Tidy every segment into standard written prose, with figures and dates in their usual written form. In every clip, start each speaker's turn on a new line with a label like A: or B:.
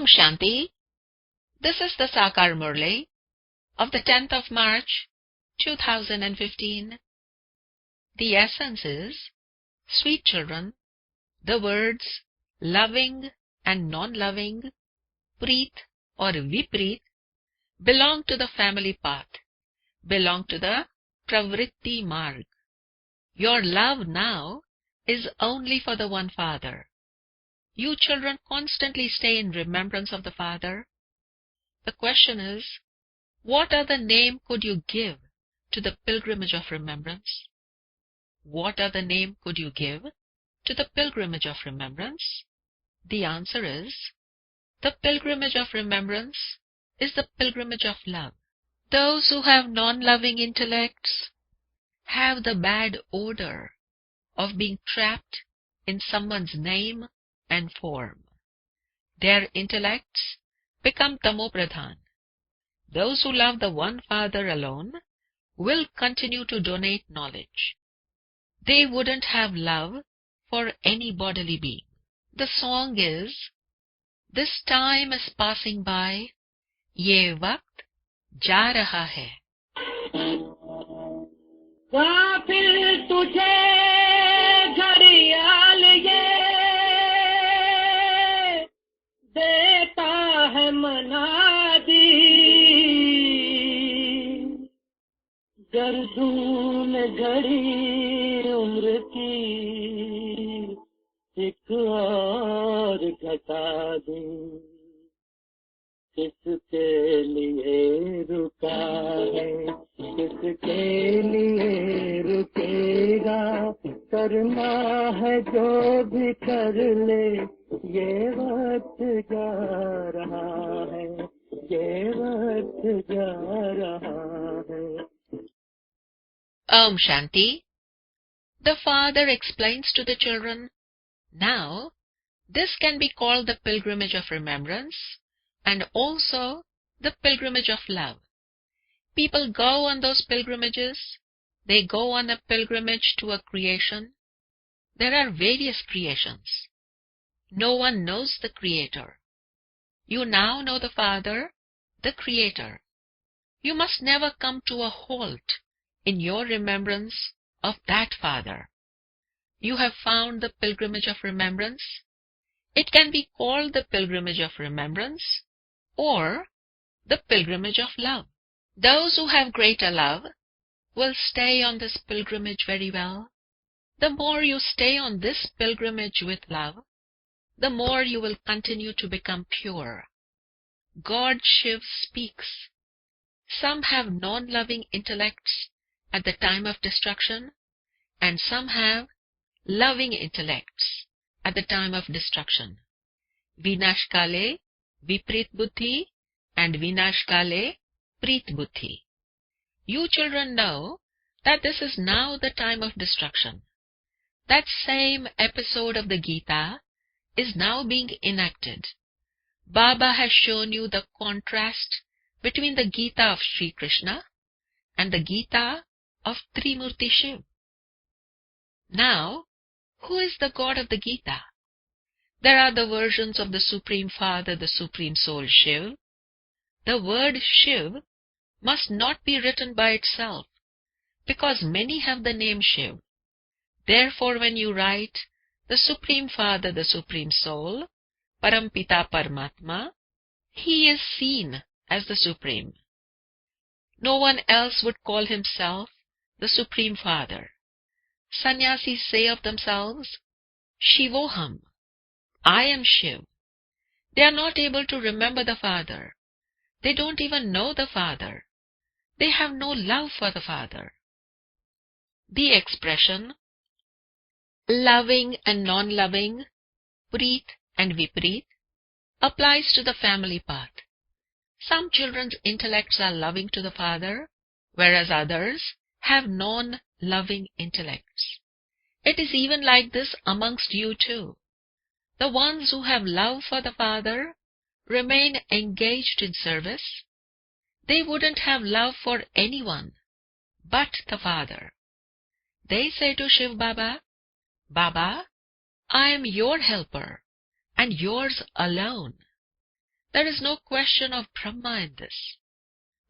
A: Shanti. This is the Sakar Murli of the 10th of March, 2015. The essence is, sweet children, the words loving and non-loving, preet or vipreet, belong to the family path, belong to the pravritti marg. Your love now is only for the one Father. You children constantly stay in remembrance of the Father. The question is, what other name could you give to the pilgrimage of remembrance? What other name could you give to the pilgrimage of remembrance? The answer is, the pilgrimage of remembrance is the pilgrimage of love. Those who have non-loving intellects have the bad odor of being trapped in someone's name and form. Their intellects become tamopradhan. Those who love the one Father alone will continue to donate knowledge. They wouldn't have love for any bodily being. The song is, this time is passing by, ye vakt ja raha hai.
B: Gaafil tujhe ghadiyal ye deta hai manadi gardoon ghadi umr ki ek aur ghata de किसके लिए रुका है किसके लिए रुकेगा करना है जो भी कर ले ये वक्त जा रहा है ये वक्त जा रहा है.
A: Om Shanti. The Father explains to the children, now this can be called the pilgrimage of remembrance and also the pilgrimage of love. People go on those pilgrimages. They go on a pilgrimage to a creation. There are various creations. No one knows the Creator. You now know the Father, the Creator. You must never come to a halt in your remembrance of that Father. You have found the pilgrimage of remembrance. It can be called the pilgrimage of remembrance or the pilgrimage of love. Those who have greater love will stay on this pilgrimage very well. The more you stay on this pilgrimage with love, the more you will continue to become pure. God Shiv speaks. Some have non-loving intellects at the time of destruction, and some have loving intellects at the time of destruction. Vinash kale viprit buddhi and vinash kale prit buddhi. You children know that this is now the time of destruction. That same episode of the Gita is now being enacted. Baba has shown you the contrast between the Gita of Sri Krishna and the Gita of Trimurti Shiv. Now, who is the God of the Gita? There are the versions of the Supreme Father, the Supreme Soul Shiv. The word Shiv must not be written by itself, because many have the name Shiv. Therefore, when you write the Supreme Father, the Supreme Soul, Parampita Paramatma, He is seen as the Supreme. No one else would call himself the Supreme Father. Sannyasis say of themselves, Shivoham, I am Shiv. They are not able to remember the Father. They don't even know the Father. They have no love for the Father. The expression loving and non-loving, preet and vipreet, applies to the family path. Some children's intellects are loving to the Father, whereas others have non-loving intellects. It is even like this amongst you too. The ones who have love for the Father remain engaged in service. They wouldn't have love for anyone but the Father. They say to Shiv Baba, Baba, I am your helper and yours alone. There is no question of Brahma in this.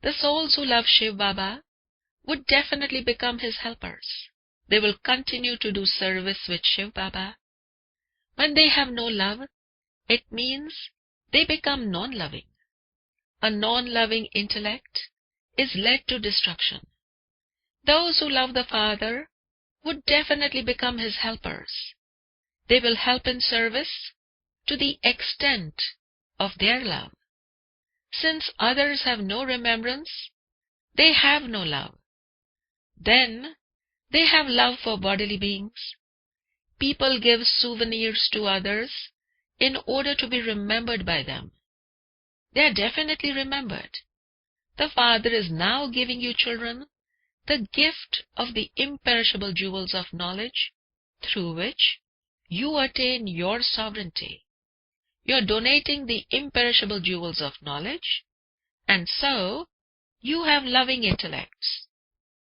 A: The souls who love Shiv Baba would definitely become his helpers. They will continue to do service with Shiv Baba. When they have no love, it means they become non-loving. A non-loving intellect is led to destruction. Those who love the Father would definitely become his helpers. They will help in service to the extent of their love. Since others have no remembrance, they have no love. Then they have love for bodily beings. People give souvenirs to others in order to be remembered by them. They are definitely remembered. The Father is now giving you children the gift of the imperishable jewels of knowledge through which you attain your sovereignty. You are donating the imperishable jewels of knowledge, and so you have loving intellects.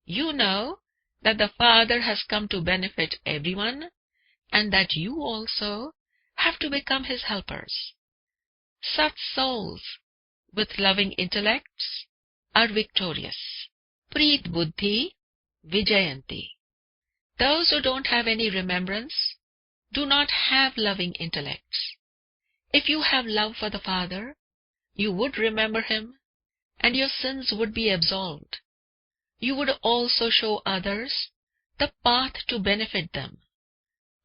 A: You know that the Father has come to benefit everyone, and that you also have to become his helpers. Such souls with loving intellects are victorious. Preet Buddhi Vijayanti. Those who don't have any remembrance do not have loving intellects. If you have love for the Father, you would remember him, and your sins would be absolved. You would also show others the path to benefit them.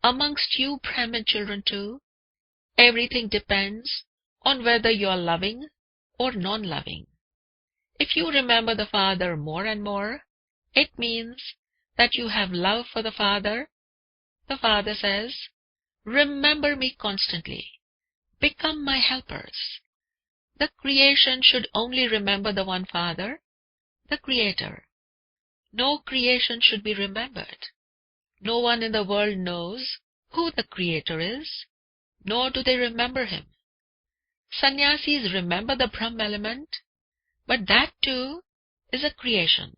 A: Amongst you Brahmin children too, everything depends on whether you are loving or non-loving. If you remember the Father more and more, it means that you have love for the Father. The Father says, "Remember me constantly. Become my helpers." The creation should only remember the one Father, the Creator. No creation should be remembered. No one in the world knows who the Creator is, nor do they remember him. Sannyasis remember the Brahm element, but that too is a creation.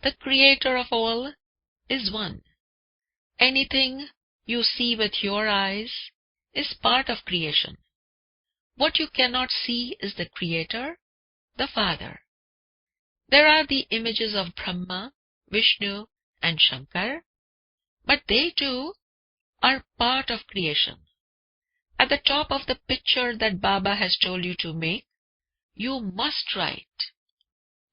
A: The Creator of all is one. Anything you see with your eyes is part of creation. What you cannot see is the Creator, the Father. There are the images of Brahma, Vishnu, and Shankar, but they too are part of creation. At the top of the picture that Baba has told you to make, you must write,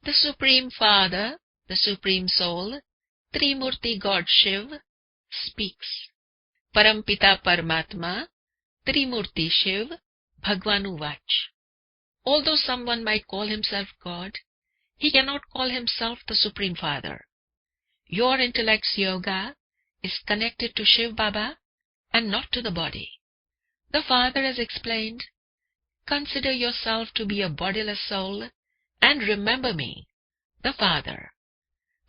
A: "The Supreme Father, the Supreme Soul, Trimurti God Shiv, speaks. Parampita Paramatma, Trimurti Shiv, Bhagwanu Vach." Although someone might call himself God, he cannot call himself the Supreme Father. Your intellect's yoga is connected to Shiv Baba and not to the body. The Father has explained, "Consider yourself to be a bodiless soul and remember me, the Father."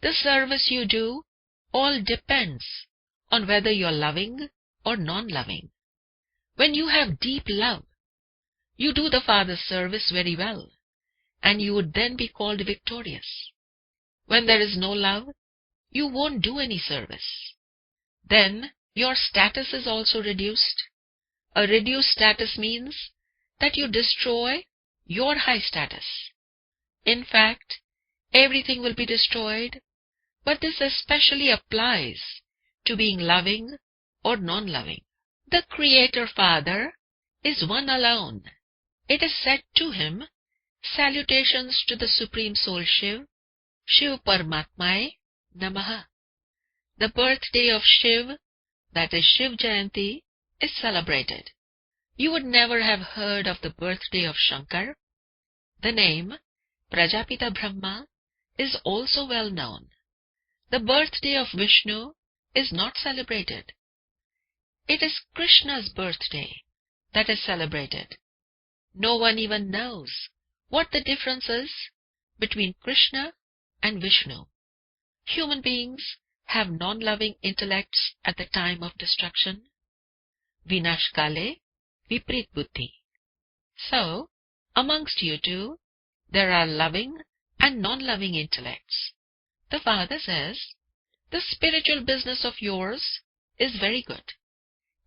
A: The service you do all depends on whether you're loving or non-loving. When you have deep love, you do the Father's service very well, and you would then be called victorious. When there is no love, you won't do any service. Then your status is also reduced. A reduced status means that you destroy your high status. In fact, everything will be destroyed, but this especially applies to being loving or non-loving. The Creator Father is one alone. It is said to him, "Salutations to the Supreme Soul Shiv, Shiv Paramatmai Namaha." The birthday of Shiv, that is Shiv Jayanti, is celebrated. You would never have heard of the birthday of Shankar. The name Prajapita Brahma is also well known. The birthday of Vishnu is not celebrated. It is Krishna's birthday that is celebrated. No one even knows what the difference is between Krishna and Vishnu. Human beings have non-loving intellects at the time of destruction. Vinash kale viprit buddhi. So, amongst you two, there are loving and non-loving intellects. The Father says, "The spiritual business of yours is very good.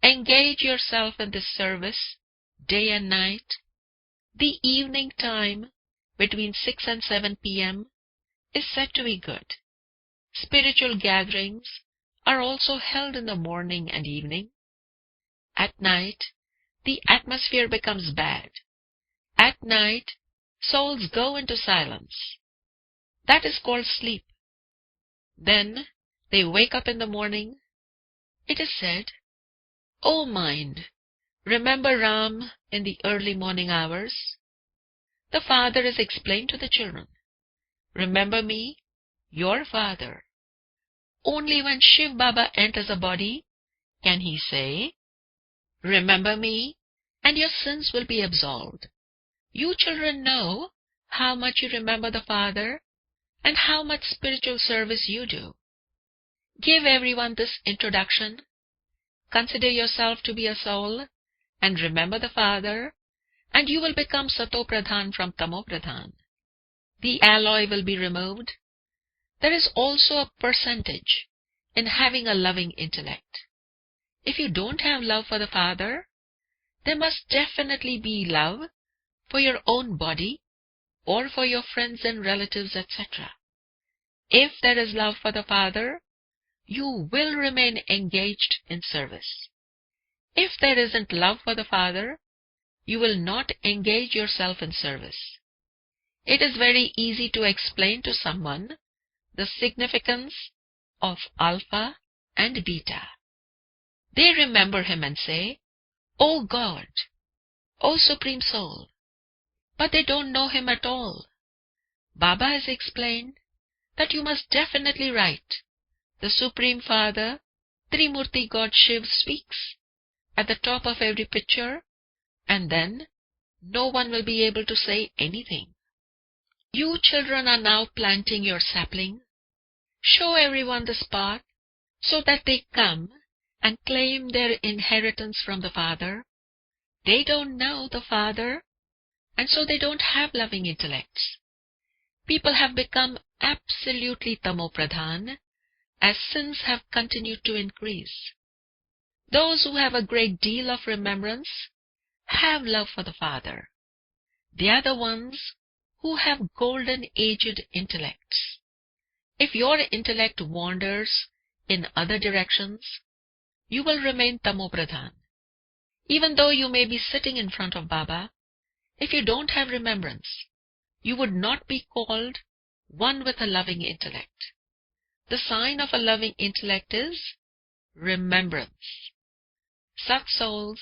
A: Engage yourself in this service day and night. The evening time between 6 and 7 p.m. is said to be good. Spiritual gatherings are also held in the morning and evening. At night, the atmosphere becomes bad. At night, souls go into silence. That is called sleep. Then they wake up in the morning. It is said, "O mind, remember Ram in the early morning hours." The Father is explained to the children. Remember me, your Father. Only when Shiv Baba enters a body can he say, "Remember me, and your sins will be absolved." You children know how much you remember the Father and how much spiritual service you do. Give everyone this introduction. Consider yourself to be a soul and remember the Father, and you will become Sato Pradhan from Tamo Pradhan. The alloy will be removed. There is also a percentage in having a loving intellect. If you don't have love for the Father, there must definitely be love for your own body or for your friends and relatives, etc. If there is love for the Father, you will remain engaged in service. If there isn't love for the Father, you will not engage yourself in service. It is very easy to explain to someone the significance of Alpha and Beta. They remember him and say, "O God, O Supreme Soul," but they don't know him at all. Baba has explained that you must definitely write, "The Supreme Father, Trimurti God Shiv speaks," at the top of every picture, and then no one will be able to say anything. You children are now planting your sapling. Show everyone this path so that they come and claim their inheritance from the Father. They don't know the Father, and so they don't have loving intellects. People have become absolutely Tamo-pradhan as sins have continued to increase. Those who have a great deal of remembrance have love for the Father. They are the ones who have golden-aged intellects. If your intellect wanders in other directions, you will remain Tamo-pradhan. Even though you may be sitting in front of Baba, if you don't have remembrance, you would not be called one with a loving intellect. The sign of a loving intellect is remembrance. Such souls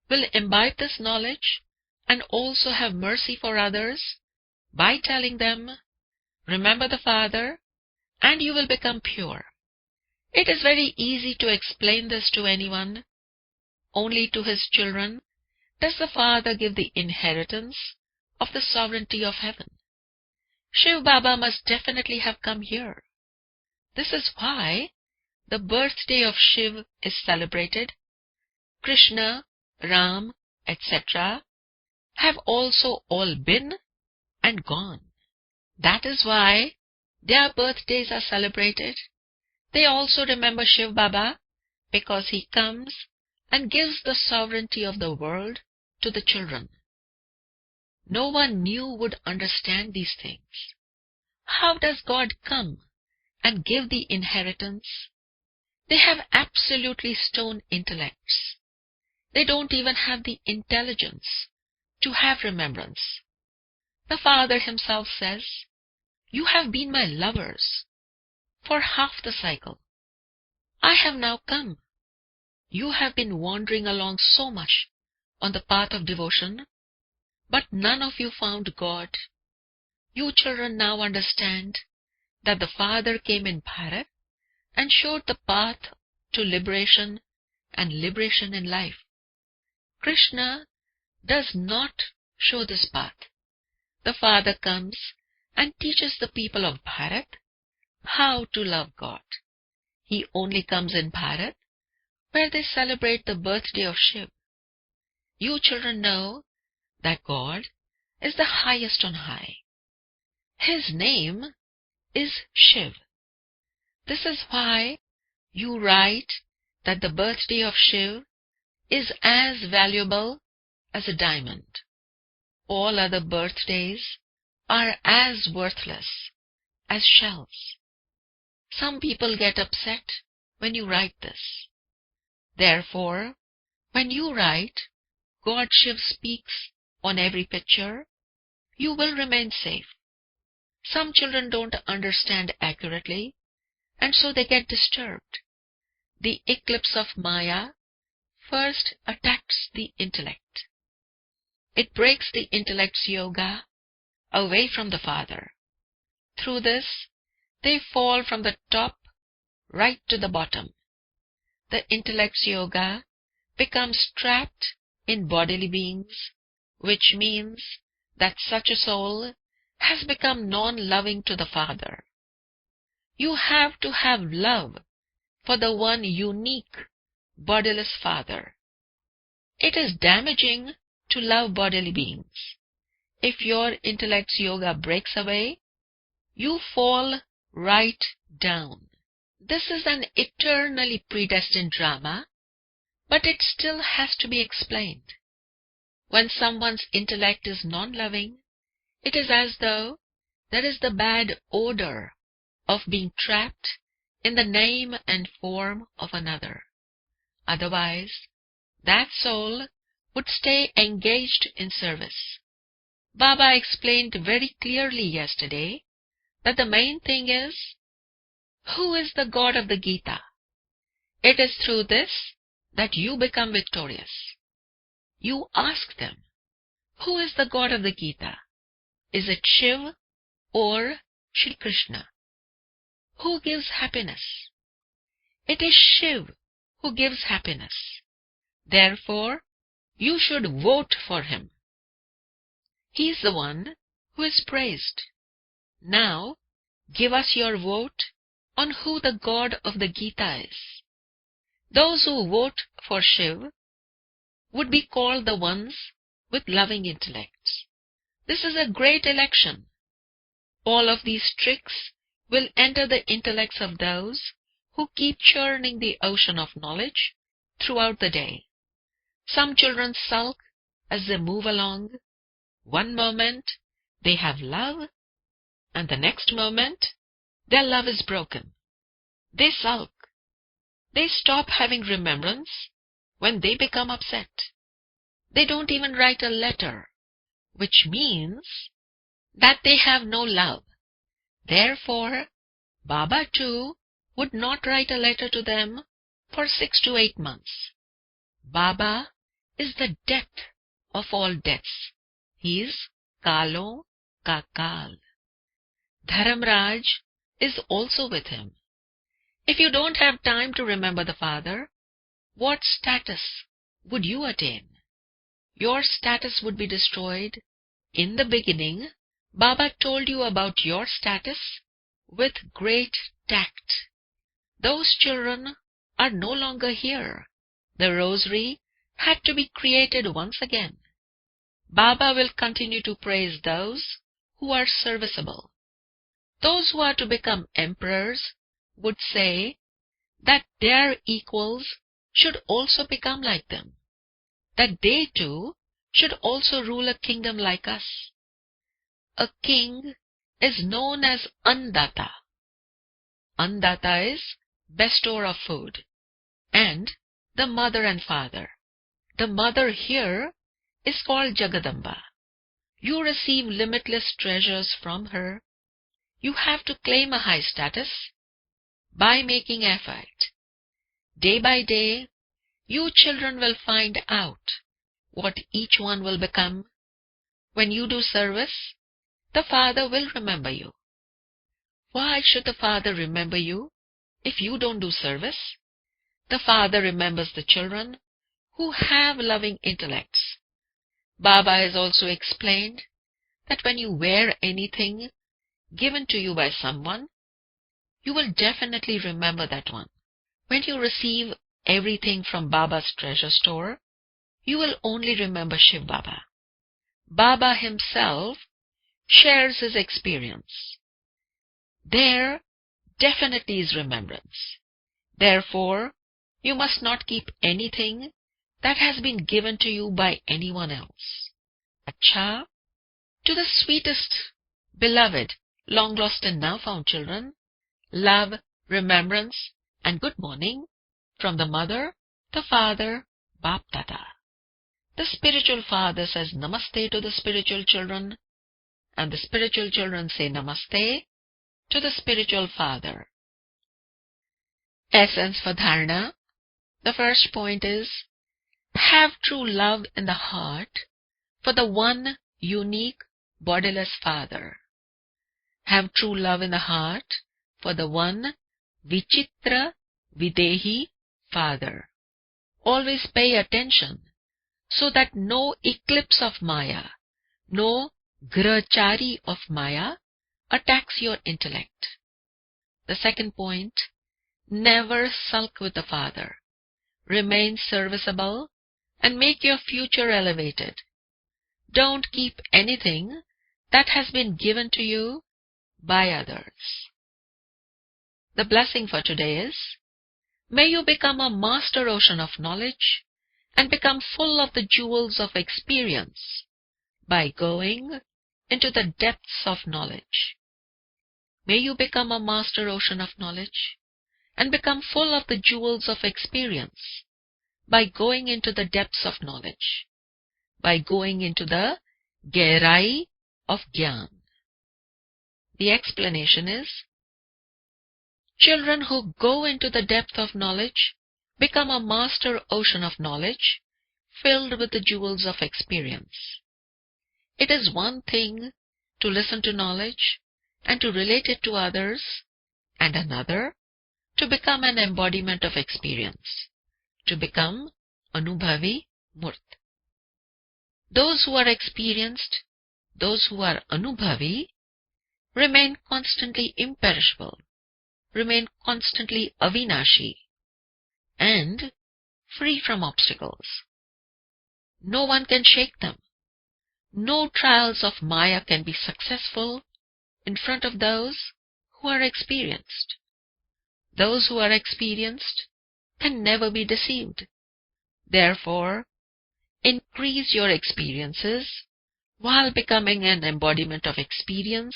A: will imbibe this knowledge and also have mercy for others by telling them, "Remember the Father, and you will become pure." It is very easy to explain this to anyone. Only to his children does the Father give the inheritance of the sovereignty of heaven. Shiv Baba must definitely have come here. This is why the birthday of Shiv is celebrated. Krishna, Ram, etc. have also all been and gone. That is why their birthdays are celebrated. They also remember Shiv Baba because he comes and gives the sovereignty of the world to the children. No one new would understand these things. How does God come and give the inheritance? They have absolutely stone intellects. They don't even have the intelligence to have remembrance. The Father himself says, "You have been my lovers for half the cycle. I have now come. You have been wandering along so much on the path of devotion, but none of you found God. You children now understand that the Father came in Bharat and showed the path to liberation and liberation in life. Krishna does not show this path. The Father comes and teaches the people of Bharat how to love God. He only comes in Bharat where they celebrate the birthday of Shiv. You children know that God is the highest on high. His name is Shiv. This is why you write that the birthday of Shiv is as valuable as a diamond. all other birthdays are as worthless as shells. Some people get upset when you write this. Therefore, when you write, God Shiv speaks on every picture, you will remain safe. Some children don't understand accurately, and so they get disturbed. The eclipse of Maya first attacks the intellect. It breaks the intellect's yoga away from the Father. Through this, they fall from the top right to the bottom. The intellect's yoga becomes trapped in bodily beings, which means that such a soul has become non-loving to the Father. You have to have love for the one unique, bodiless Father. It is damaging to love bodily beings. If your intellect's yoga breaks away, you fall right down. This is an eternally predestined drama, but it still has to be explained. When someone's intellect is non-loving, it is as though there is the bad odor of being trapped in the name and form of another. Otherwise, that soul would stay engaged in service. Baba explained very clearly yesterday that the main thing is, who is the God of the Gita? It is through this that you become victorious. You ask them, who is the God of the Gita? Is it Shiv or Shri Krishna? Who gives happiness? It is Shiv who gives happiness. Therefore, you should vote for him. He is the one who is praised. Now, give us your vote on who the God of the Gita is. Those who vote for Shiv would be called the ones with loving intellects. This is a great election. All of these tricks will enter the intellects of those who keep churning the ocean of knowledge throughout the day. Some children sulk as they move along. One moment they have love, and the next moment their love is broken. They sulk. They stop having remembrance when they become upset. They don't even write a letter, which means that they have no love. Therefore, Baba too would not write a letter to them for 6 to 8 months. Baba is the death of all deaths. He is Kalo ka Kal. Dharamraj is also with him. If you don't have time to remember the Father, what status would you attain? Your status would be destroyed. In the beginning, Baba told you about your status with great tact. Those children are no longer here. The rosary had to be created once again. Baba will continue to praise those who are serviceable. Those who are to become emperors would say that their equals should also become like them, that they too should also rule a kingdom like us. A king is known as Anndatta. Anndatta is bestower of food, and the mother and father. The mother here is called Jagadamba. You receive limitless treasures from her. You have to claim a high status by making effort. Day by day, you children will find out what each one will become. When you do service, the Father will remember you. Why should the Father remember you if you don't do service? The Father remembers the children who have loving intellects. Baba has also explained that when you wear anything given to you by someone, you will definitely remember that one. When you receive everything from Baba's treasure store, you will only remember Shiv Baba. Baba himself shares his experience. There definitely is remembrance. Therefore, you must not keep anything that has been given to you by anyone else. Acha, To the sweetest, beloved, long lost and now found children, love, remembrance, and good morning from the mother, the father, Bap Dada. The spiritual father says namaste to the spiritual children, and the spiritual children say namaste to the spiritual father. Essence for dharana. The first point is, have true love in the heart for the one unique bodiless Father. Have true love in the heart for the one Vichitra Videhi Father. Always pay attention so that no eclipse of Maya, no grachari of Maya attacks your intellect. The second point, never sulk with the Father. Remain serviceable and make your future elevated. Don't keep anything that has been given to you by others. The blessing for today is, may you become a master ocean of knowledge and become full of the jewels of experience by going into the depths of knowledge. May you become a master ocean of knowledge and become full of the jewels of experience by going into the depths of knowledge, by going into the gehrai of Gyan. The explanation is, children who go into the depth of knowledge become a master ocean of knowledge filled with the jewels of experience. It is one thing to listen to knowledge and to relate it to others, and another to become an embodiment of experience, to become Anubhavi Murt. Those who are experienced, those who are Anubhavi, remain constantly imperishable, remain constantly avinashi, and free from obstacles. No one can shake them. No trials of Maya can be successful in front of those who are experienced. Those who are experienced can never be deceived. Therefore, increase your experiences while becoming an embodiment of experience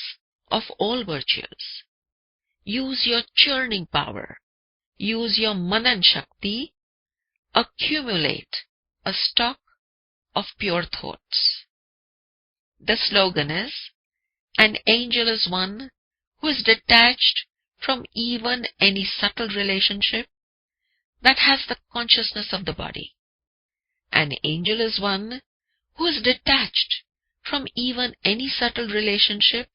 A: of all virtues. Use your churning power. Use your manan shakti. Accumulate a stock of pure thoughts. The slogan is, an angel is one who is detached from even any subtle relationship that has the consciousness of the body. An angel is one who is detached from even any subtle relationship,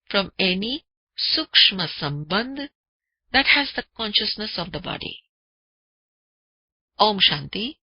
A: from any sukshma sambandh that has the consciousness of the body. Om Shanti.